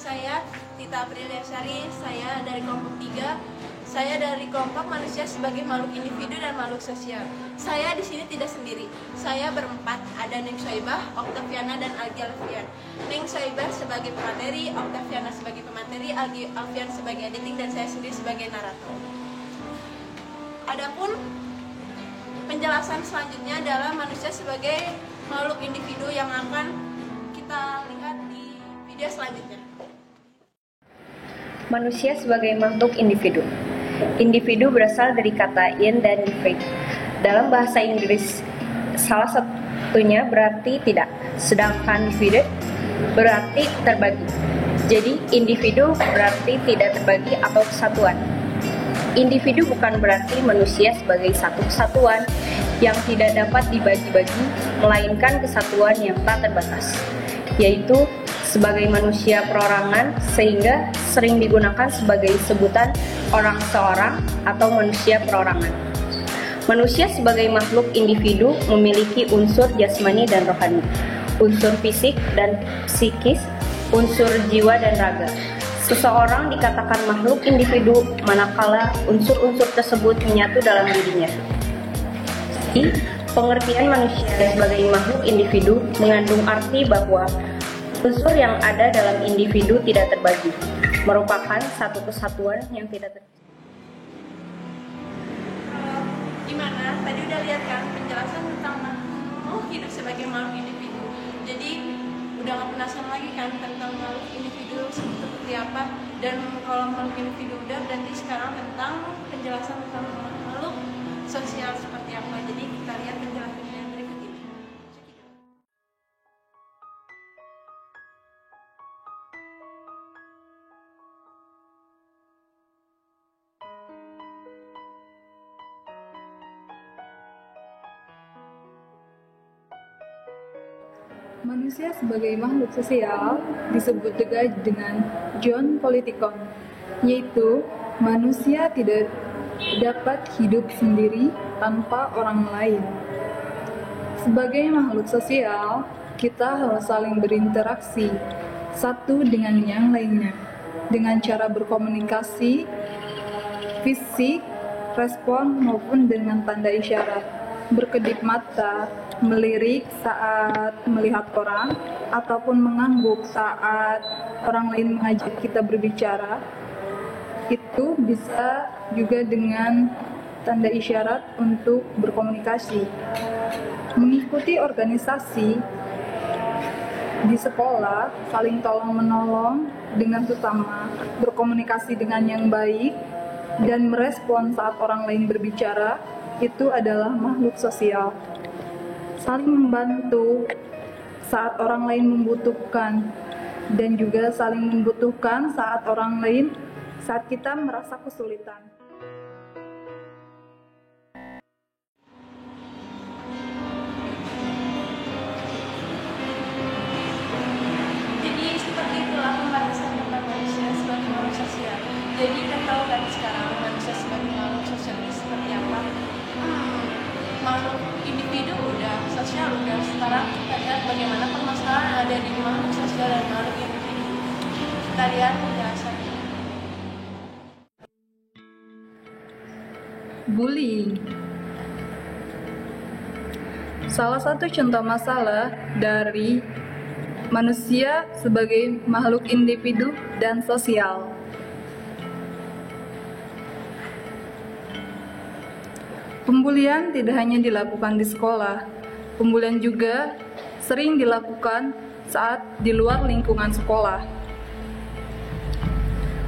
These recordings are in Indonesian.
saya Tita Apriliasari, saya dari kelompok 3. Saya dari kelompok manusia sebagai makhluk individu dan makhluk sosial. Saya di sini tidak sendiri. Saya berempat, ada Neng Soibah, Oktaviana, dan Algi Alfian. Neng Soibah sebagai pemateri, Oktaviana sebagai pemateri, Algi Alfian sebagai editing, dan saya sendiri sebagai narator. Adapun penjelasan selanjutnya adalah manusia sebagai makhluk individu yang akan kita lihat di video selanjutnya. Manusia sebagai makhluk individu. Individu berasal dari kata in dan divide. Dalam bahasa Inggris, salah satunya berarti tidak, sedangkan divided berarti terbagi. Jadi, individu berarti tidak terbagi atau kesatuan. Individu bukan berarti manusia sebagai satu kesatuan yang tidak dapat dibagi-bagi, melainkan kesatuan yang tak terbatas, yaitu sebagai manusia perorangan, sehingga sering digunakan sebagai sebutan orang seorang atau manusia perorangan. Manusia sebagai makhluk individu memiliki unsur jasmani dan rohani, unsur fisik dan psikis, unsur jiwa dan raga. Seseorang dikatakan makhluk individu manakala unsur-unsur tersebut menyatu dalam dirinya. Jadi, pengertian manusia sebagai makhluk individu mengandung arti bahwa unsur yang ada dalam individu tidak terbagi, merupakan satu kesatuan yang tidak terbagi. Gimana? Tadi udah lihat kan penjelasan tentang makhluk hidup sebagai makhluk individu. Jadi udah nggak penasaran lagi kan tentang makhluk individu seperti apa. Dan kalau makhluk individu udah, berarti sekarang tentang penjelasan tentang makhluk sosial seperti apa. Jadi kita lihat penjelasannya yang berikut ini. Manusia sebagai makhluk sosial disebut juga dengan John Politikon, yaitu manusia tidak dapat hidup sendiri tanpa orang lain. Sebagai makhluk sosial, kita harus saling berinteraksi satu dengan yang lainnya dengan cara berkomunikasi, fisik, respon maupun dengan tanda isyarat, berkedip mata, melirik saat melihat orang, ataupun mengangguk saat orang lain mengajak kita berbicara. Itu bisa juga dengan tanda isyarat untuk berkomunikasi. Mengikuti organisasi di sekolah, saling tolong-menolong dengan sesama, berkomunikasi dengan yang baik, dan merespon saat orang lain berbicara, itu adalah makhluk sosial. Saling membantu saat orang lain membutuhkan, dan juga saling membutuhkan saat kita merasa kesulitan. Jadi seperti itulah pembahasan tentang manusia sebagai makhluk sosial. Jadi kita tahu kan sekarang manusia sebagai makhluk sosial itu seperti apa. Makhluk individu udah, sosial udah. Sekarang kita lihat bagaimana permasalahan ada di makhluk sosial dan makhluk individu. Kita lihat penjelasannya. Bullying. Salah satu contoh masalah dari manusia sebagai makhluk individu dan sosial. Pembulian tidak hanya dilakukan di sekolah, pembulian juga sering dilakukan saat di luar lingkungan sekolah.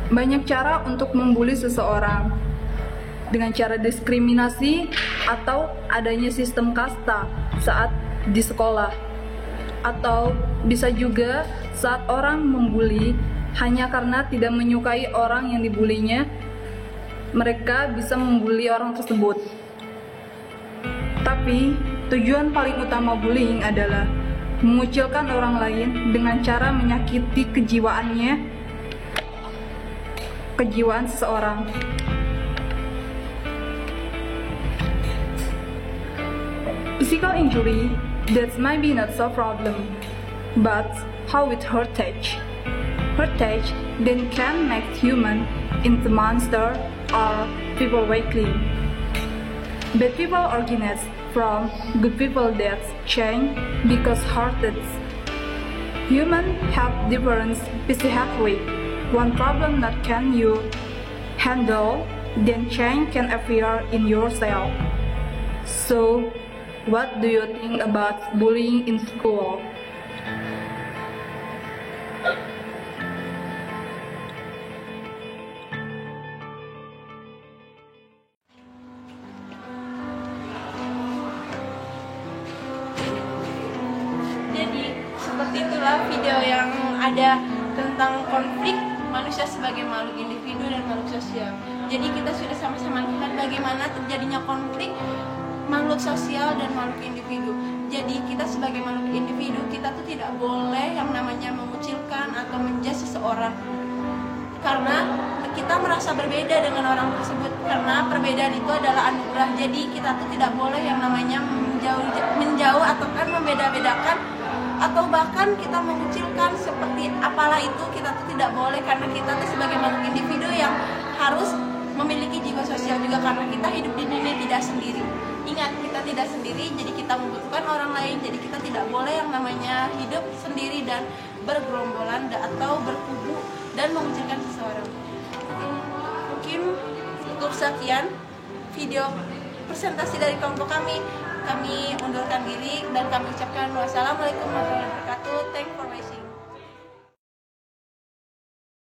Banyak cara untuk membuli seseorang, dengan cara diskriminasi atau adanya sistem kasta saat di sekolah, atau bisa juga saat orang membuli hanya karena tidak menyukai orang yang dibulinya, mereka bisa membuli orang tersebut. Tapi tujuan paling utama bullying adalah mengucilkan orang lain dengan cara menyakiti kejiwaan seseorang. Physical injury, that might be not so problem, but how it hurts. heritage then can make human into monster or people weakling. Bad people originate from good people that change because hearted. Humans have different physically. One problem that can you handle, then change can appear in yourself. So, what do you think about bullying in school? Jadi seperti itulah video yang ada tentang konflik manusia sebagai makhluk individu dan makhluk sosial. Jadi kita sudah sama-sama lihat bagaimana terjadinya konflik makhluk sosial dan makhluk individu. Jadi kita sebagai makhluk individu, kita tuh tidak boleh yang namanya mengucilkan atau menjudge seseorang, karena kita merasa berbeda dengan orang tersebut, karena perbedaan itu adalah anugerah. Jadi kita tuh tidak boleh yang namanya menjauh atau kan membeda-bedakan, atau bahkan kita mengucilkan seperti apalah itu, kita tuh tidak boleh, karena kita tuh sebagai makhluk individu yang harus memiliki jiwa sosial juga, karena kita hidup di dunia tidak sendiri. Ingat, kita tidak sendiri, jadi kita membutuhkan orang lain. Jadi kita tidak boleh yang namanya hidup sendiri dan bergerombolan atau berkubu dan mengucilkan seseorang. Mungkin cukup sekian video presentasi dari kelompok kami. Kami undurkan diri dan kami ucapkan wassalamualaikum warahmatullahi wabarakatuh. Thank you for watching.